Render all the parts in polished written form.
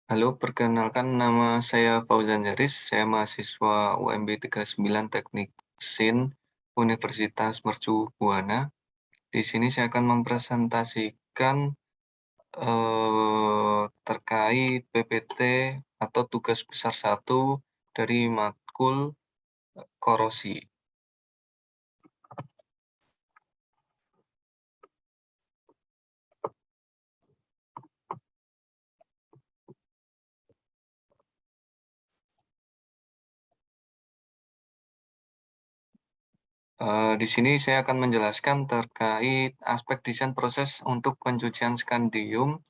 Halo, perkenalkan nama saya Fauzan Jaris, saya mahasiswa UMB 39 Teknik Mesin Universitas Mercu Buana. Di sini saya akan mempresentasikan terkait PPT atau tugas besar 1 dari matkul korosi. Di sini saya akan menjelaskan terkait aspek desain proses untuk pencucian skandium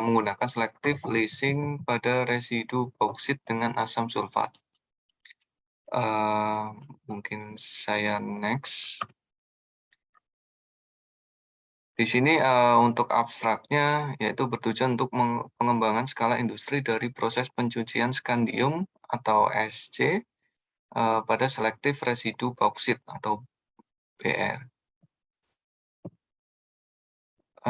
menggunakan selective leaching pada residu bauksit dengan asam sulfat. Mungkin saya next. Di sini untuk abstraknya yaitu bertujuan untuk pengembangan skala industri dari proses pencucian skandium atau SC pada selective residu bauksit atau BR.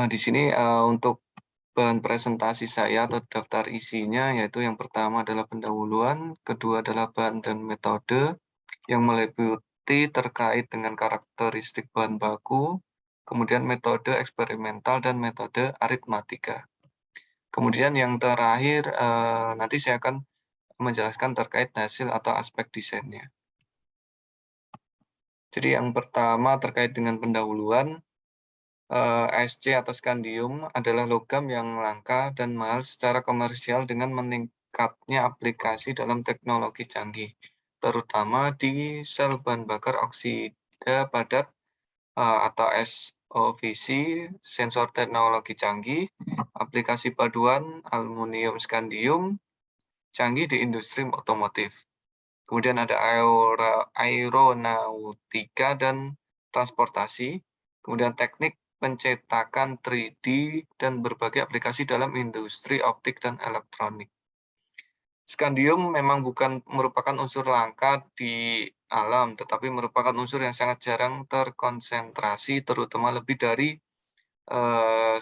Di sini untuk bahan presentasi saya atau daftar isinya yaitu yang pertama adalah pendahuluan, kedua adalah bahan dan metode yang meliputi terkait dengan karakteristik bahan baku, kemudian metode eksperimental dan metode aritmatika. Kemudian yang terakhir nanti saya akan menjelaskan terkait hasil atau aspek desainnya. Jadi yang pertama terkait dengan pendahuluan, SC atau skandium adalah logam yang langka dan mahal secara komersial dengan meningkatnya aplikasi dalam teknologi canggih, terutama di sel bahan bakar oksida padat atau SOVC, sensor teknologi canggih, aplikasi paduan aluminium skandium canggih di industri otomotif. Kemudian ada aeronautika dan transportasi, kemudian teknik pencetakan 3D dan berbagai aplikasi dalam industri optik dan elektronik. Skandium memang bukan merupakan unsur langka di alam, tetapi merupakan unsur yang sangat jarang terkonsentrasi, terutama lebih dari 100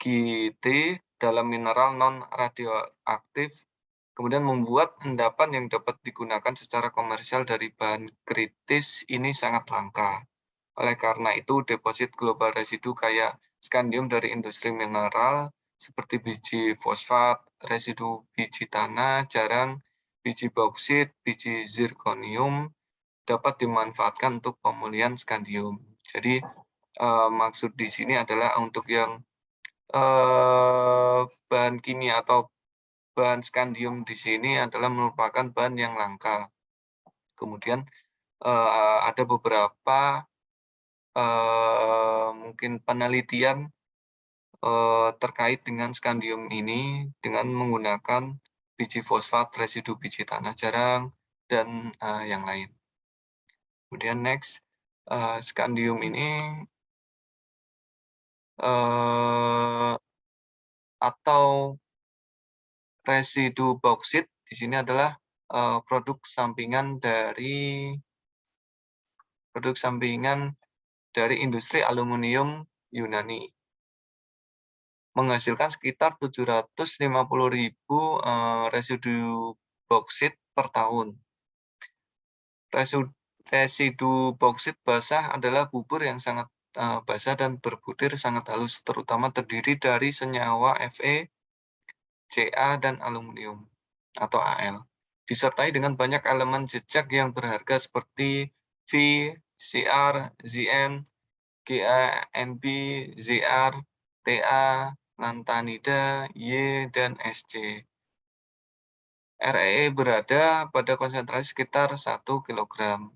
GT dalam mineral non-radioaktif, kemudian membuat endapan yang dapat digunakan secara komersial dari bahan kritis ini sangat langka. Oleh karena itu, deposit global residu kayak skandium dari industri mineral seperti biji fosfat, residu biji tanah, jarang, biji bauksit, biji zirconium dapat dimanfaatkan untuk pemulihan skandium. Jadi maksud di sini adalah untuk yang bahan kimia atau bahan skandium di sini adalah merupakan bahan yang langka. Kemudian ada beberapa mungkin penelitian terkait dengan skandium ini dengan menggunakan biji fosfat, residu biji tanah jarang, dan yang lain. Kemudian next, skandium ini atau residu bauksit di sini adalah produk sampingan dari industri aluminium Yunani, menghasilkan sekitar 750.000 residu bauksit per tahun. Residu bauksit basah adalah bubur yang sangat basah dan berbutir sangat halus, terutama terdiri dari senyawa Fe, Ca, dan aluminium atau Al, disertai dengan banyak elemen jejak yang berharga seperti V, Cr, Zn, Ga, Nb, Zr, Ta, lantanida, Y, dan Sc. REE berada pada konsentrasi sekitar 1 kg.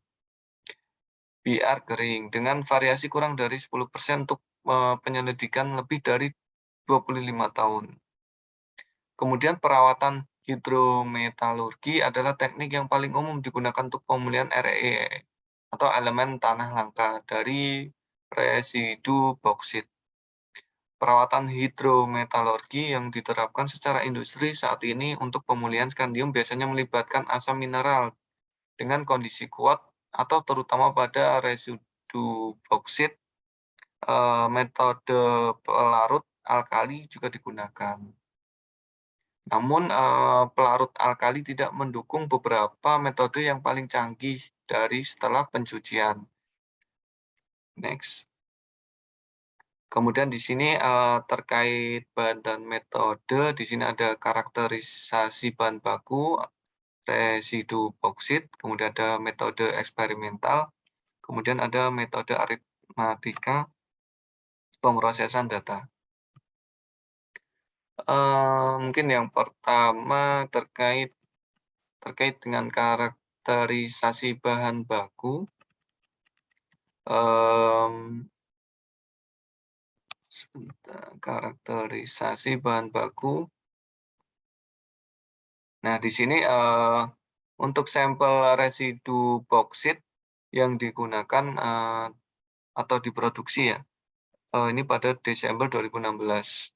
Br kering dengan variasi kurang dari 10% untuk penyelidikan lebih dari 25 tahun. Kemudian perawatan hidrometalurgi adalah teknik yang paling umum digunakan untuk pemulihan REE atau elemen tanah langka dari residu bauksit. Perawatan hidrometalurgi yang diterapkan secara industri saat ini untuk pemulihan skandium biasanya melibatkan asam mineral dengan kondisi kuat atau terutama pada residu bauksit, metode pelarut alkali juga digunakan. Namun, pelarut alkali tidak mendukung beberapa metode yang paling canggih dari setelah pencucian. Next. Kemudian di sini, terkait bahan dan metode, di sini ada karakterisasi bahan baku, residu bauksit, kemudian ada metode eksperimental, kemudian ada metode aritmatika, pemrosesan data. Mungkin yang pertama terkait dengan karakterisasi bahan baku, karakterisasi bahan baku. Nah, di sini, untuk sampel residu bauksit yang digunakan, atau diproduksi ya, ini pada Desember 2016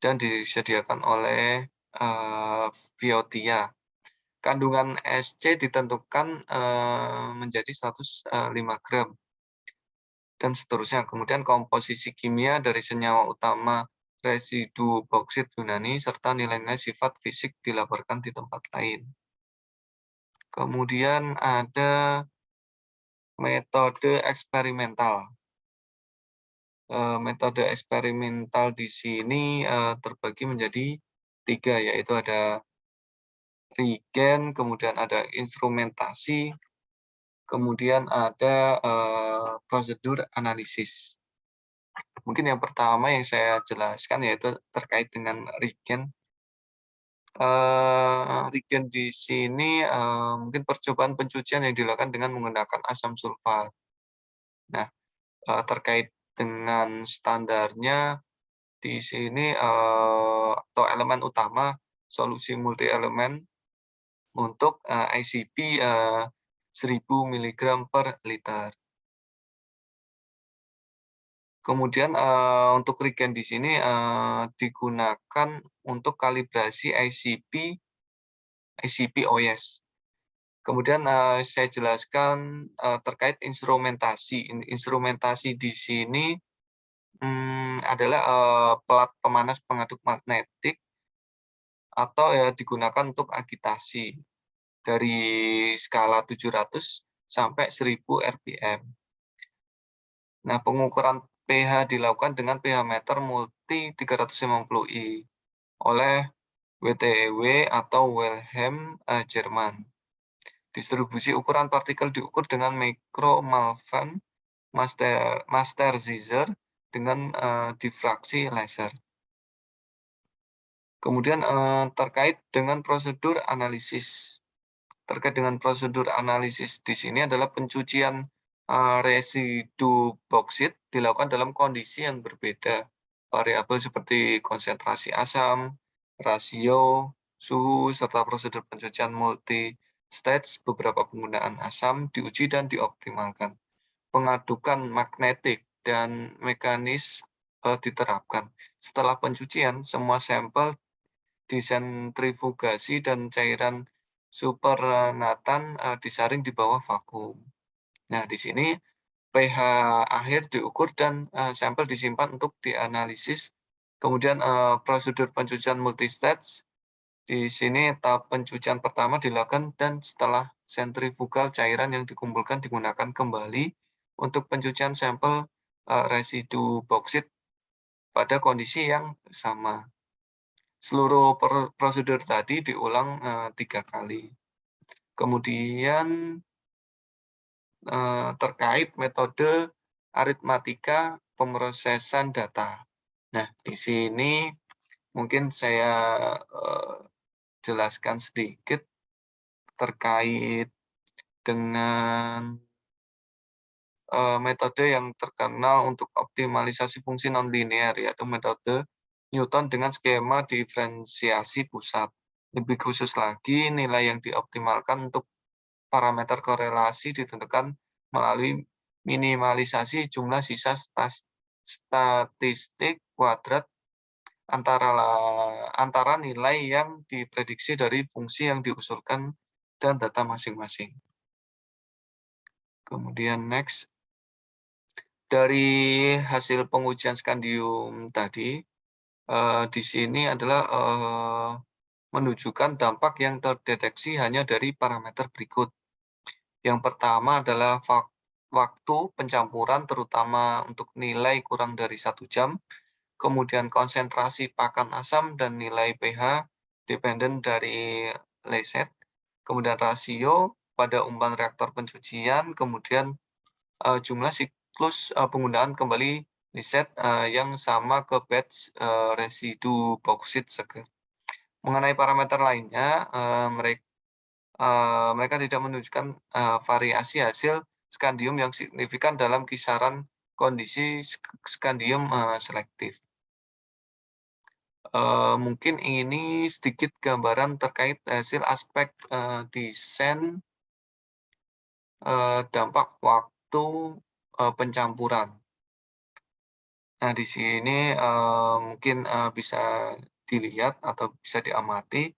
dan disediakan oleh, Viotia. Kandungan SC ditentukan, menjadi 105 gram dan seterusnya. Kemudian komposisi kimia dari senyawa utama residu bauksit Yunani serta nilai-nilai sifat fisik dilaporkan di tempat lain. Kemudian ada metode eksperimental. Metode eksperimental di sini, terbagi menjadi 3, yaitu ada regen, kemudian ada instrumentasi, kemudian ada, prosedur analisis. Mungkin yang pertama yang saya jelaskan yaitu terkait dengan regen. Regen di sini, mungkin percobaan pencucian yang dilakukan dengan menggunakan asam sulfat. Nah, terkait dengan standarnya di sini, atau elemen utama solusi multi elemen untuk, ICP, 1000 miligram per liter. Kemudian, untuk regen di sini, digunakan untuk kalibrasi ICP-OS. Kemudian, saya jelaskan, terkait instrumentasi. Instrumentasi di sini, adalah, pelat pemanas pengaduk magnetik atau ya digunakan untuk agitasi dari skala 700 sampai 1000 rpm. Nah, pengukuran pH dilakukan dengan pH meter multi 350i oleh WTEW atau Wilhelm, Jerman. Distribusi ukuran partikel diukur dengan micromalvern master Zeiser dengan, difraksi laser. Kemudian, terkait dengan prosedur analisis. Terkait dengan prosedur analisis di sini adalah pencucian, residu bauksit dilakukan dalam kondisi yang berbeda. Variabel seperti konsentrasi asam, rasio, suhu, serta prosedur pencucian multi-stage beberapa penggunaan asam diuji dan dioptimalkan. Pengadukan magnetik dan mekanis, diterapkan. Setelah pencucian, semua sampel disentrifugasi dan cairan supernatan, disaring di bawah vakum. Nah, di sini pH akhir diukur dan, sampel disimpan untuk dianalisis. Kemudian, prosedur pencucian multistage, di sini tahap pencucian pertama dilakukan dan setelah sentrifugal cairan yang dikumpulkan digunakan kembali untuk pencucian sampel, residu bauksit pada kondisi yang sama. Seluruh prosedur tadi diulang, 3 kali. Kemudian, terkait metode aritmatika pemrosesan data. Nah, di sini mungkin saya, jelaskan sedikit terkait dengan, metode yang terkenal untuk optimalisasi fungsi nonlinear, yaitu metode Newton dengan skema diferensiasi pusat. Lebih khusus lagi, nilai yang dioptimalkan untuk parameter korelasi ditentukan melalui minimalisasi jumlah sisa statistik kuadrat antara nilai yang diprediksi dari fungsi yang diusulkan dan data masing-masing. Kemudian next. Dari hasil pengujian skandium tadi, di sini adalah, menunjukkan dampak yang terdeteksi hanya dari parameter berikut. Yang pertama adalah waktu pencampuran terutama untuk nilai kurang dari 1 jam, kemudian konsentrasi pakan asam dan nilai pH dependen dari Leyset, kemudian rasio pada umpan reaktor pencucian, kemudian, jumlah siklus, penggunaan kembali Leyset, yang sama ke batch, residu bauksit seger. Mengenai parameter lainnya, mereka tidak menunjukkan, variasi hasil skandium yang signifikan dalam kisaran kondisi skandium, selektif. Mungkin ini sedikit gambaran terkait hasil aspek, desain, dampak waktu, pencampuran. Nah, di sini, mungkin, bisa dilihat atau bisa diamati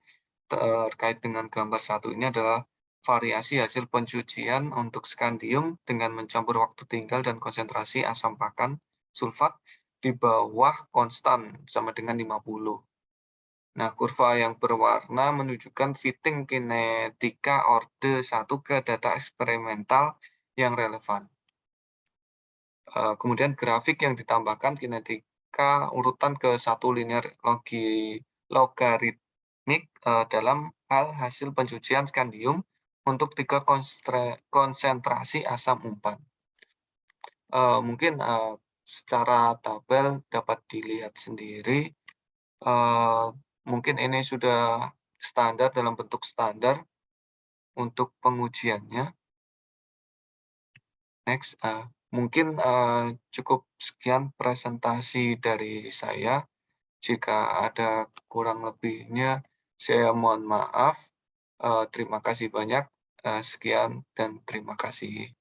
terkait dengan gambar satu ini adalah variasi hasil pencucian untuk skandium dengan mencampur waktu tinggal dan konsentrasi asam pakan sulfat di bawah konstan sama dengan 50. Nah, kurva yang berwarna menunjukkan fitting kinetika orde 1 ke data eksperimental yang relevan. Kemudian grafik yang ditambahkan kinetika urutan ke satu linear logaritmik, dalam hal hasil pencucian skandium untuk 3 konsentrasi asam umpan. Mungkin, secara tabel dapat dilihat sendiri, mungkin ini sudah standar dalam bentuk standar untuk pengujiannya. Next, mungkin, cukup sekian presentasi dari saya. Jika ada kurang lebihnya, saya mohon maaf. Terima kasih banyak. Sekian dan terima kasih.